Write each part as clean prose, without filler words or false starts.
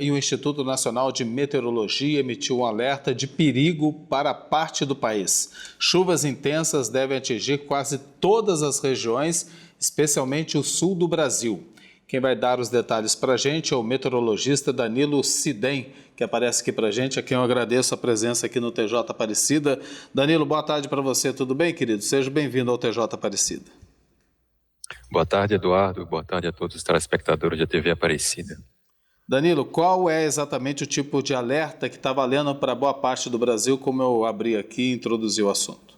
e o Instituto Nacional de Meteorologia emitiu um alerta de perigo para parte do país. Chuvas intensas devem atingir quase todas as regiões, especialmente o sul do Brasil. Quem vai dar os detalhes para a gente é o meteorologista Danilo Sidem, que aparece aqui para a gente, a quem eu agradeço a presença aqui no TJ Aparecida. Danilo, boa tarde para você, tudo bem, querido? Seja bem-vindo ao TJ Aparecida. Boa tarde, Eduardo. Boa tarde a todos os telespectadores da TV Aparecida. Danilo, qual é exatamente o tipo de alerta que está valendo para boa parte do Brasil, como eu abri aqui e introduzi o assunto?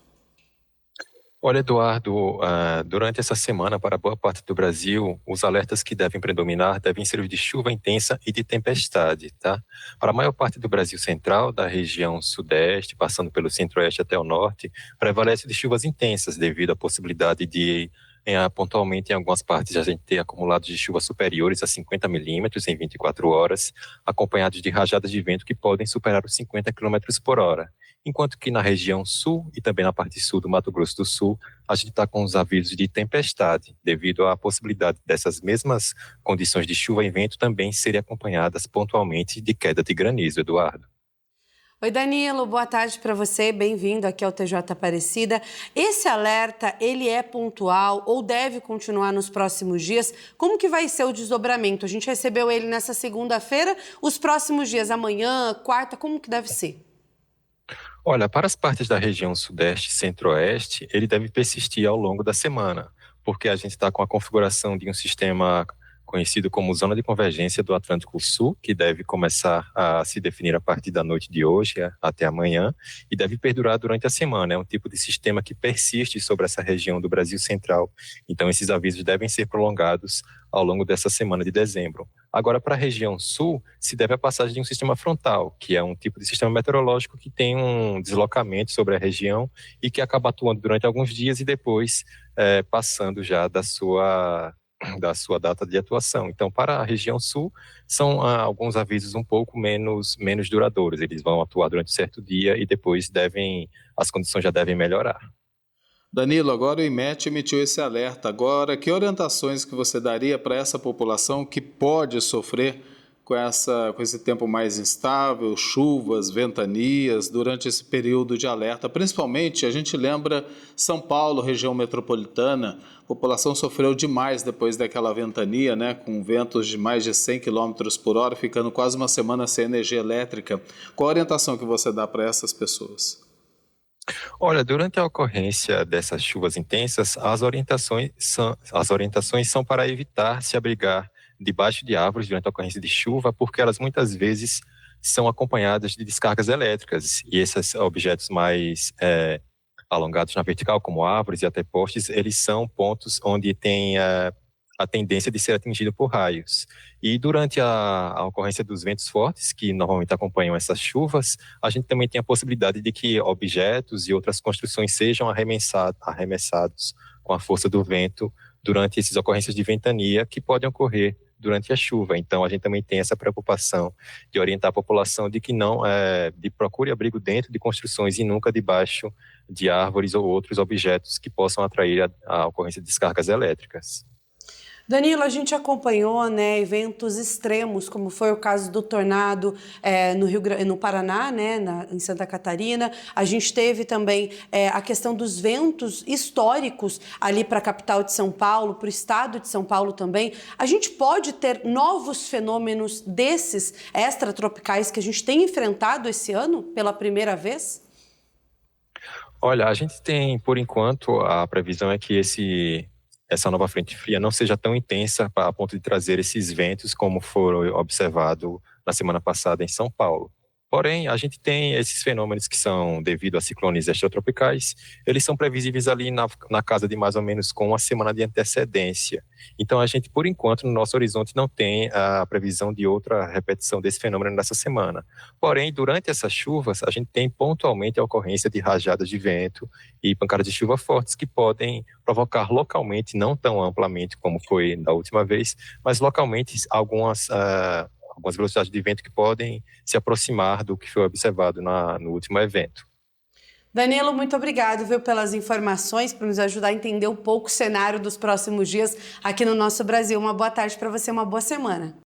Olha, Eduardo, durante essa semana, para boa parte do Brasil, os alertas que devem predominar devem ser os de chuva intensa e de tempestade, tá? Para a maior parte do Brasil central, da região sudeste, passando pelo centro-oeste até o norte, prevalece de chuvas intensas devido à possibilidade de pontualmente em algumas partes a gente ter acumulados de chuvas superiores a 50 milímetros em 24 horas, acompanhados de rajadas de vento que podem superar os 50 quilômetros por hora. Enquanto que na região sul e também na parte sul do Mato Grosso do Sul, a gente está com os avisos de tempestade, devido à possibilidade dessas mesmas condições de chuva e vento também serem acompanhadas pontualmente de queda de granizo, Eduardo. Oi, Danilo, boa tarde para você, bem-vindo aqui ao TJ Aparecida. Esse alerta, ele é pontual ou deve continuar nos próximos dias? Como que vai ser o desdobramento? A gente recebeu ele nessa segunda-feira, os próximos dias, amanhã, quarta, como que deve ser? Olha, para as partes da região sudeste e centro-oeste, ele deve persistir ao longo da semana, porque a gente está com a configuração de um sistema conhecido como Zona de Convergência do Atlântico Sul, que deve começar a se definir a partir da noite de hoje até amanhã, e deve perdurar durante a semana. É um tipo de sistema que persiste sobre essa região do Brasil Central. Então, esses avisos devem ser prolongados ao longo dessa semana de dezembro. Agora, para a região sul, se deve à passagem de um sistema frontal, que é um tipo de sistema meteorológico que tem um deslocamento sobre a região e que acaba atuando durante alguns dias e depois passando já da sua data de atuação. Então, para a região sul, são alguns avisos um pouco menos duradouros. Eles vão atuar durante um certo dia e depois as condições já devem melhorar. Danilo, agora o IMET emitiu esse alerta. Agora, que orientações que você daria para essa população que pode sofrer com esse tempo mais instável, chuvas, ventanias, durante esse período de alerta? Principalmente, a gente lembra São Paulo, região metropolitana, a população sofreu demais depois daquela ventania, né, com ventos de mais de 100 km por hora, ficando quase uma semana sem energia elétrica. Qual a orientação que você dá para essas pessoas? Olha, durante a ocorrência dessas chuvas intensas, as orientações são para evitar se abrigar debaixo de árvores durante a ocorrência de chuva, porque elas muitas vezes são acompanhadas de descargas elétricas, e esses objetos mais alongados na vertical, como árvores e até postes, eles são pontos onde tem a tendência de ser atingido por raios. E durante a ocorrência dos ventos fortes, que normalmente acompanham essas chuvas, a gente também tem a possibilidade de que objetos e outras construções sejam arremessados com a força do vento durante essas ocorrências de ventania que podem ocorrer durante a chuva. Então, a gente também tem essa preocupação de orientar a população de que de procure abrigo dentro de construções e nunca debaixo de árvores ou outros objetos que possam atrair a ocorrência de descargas elétricas. Danilo, a gente acompanhou, né, eventos extremos, como foi o caso do tornado no Paraná, né, em Santa Catarina. A gente teve também a questão dos ventos históricos ali para a capital de São Paulo, para o estado de São Paulo também. A gente pode ter novos fenômenos desses extratropicais que a gente tem enfrentado esse ano pela primeira vez? Olha, a gente tem, por enquanto, a previsão é que essa nova frente fria não seja tão intensa a ponto de trazer esses ventos como foram observados na semana passada em São Paulo. Porém, a gente tem esses fenômenos que são devido a ciclones extratropicais, eles são previsíveis ali na casa de mais ou menos com uma semana de antecedência. Então, a gente, por enquanto, no nosso horizonte não tem a previsão de outra repetição desse fenômeno nessa semana. Porém, durante essas chuvas, a gente tem pontualmente a ocorrência de rajadas de vento e pancadas de chuva fortes que podem provocar localmente, não tão amplamente como foi da última vez, mas localmente algumas velocidades de vento que podem se aproximar do que foi observado no último evento. Danilo, muito obrigado, viu, pelas informações, para nos ajudar a entender um pouco o cenário dos próximos dias aqui no nosso Brasil. Uma boa tarde para você, uma boa semana.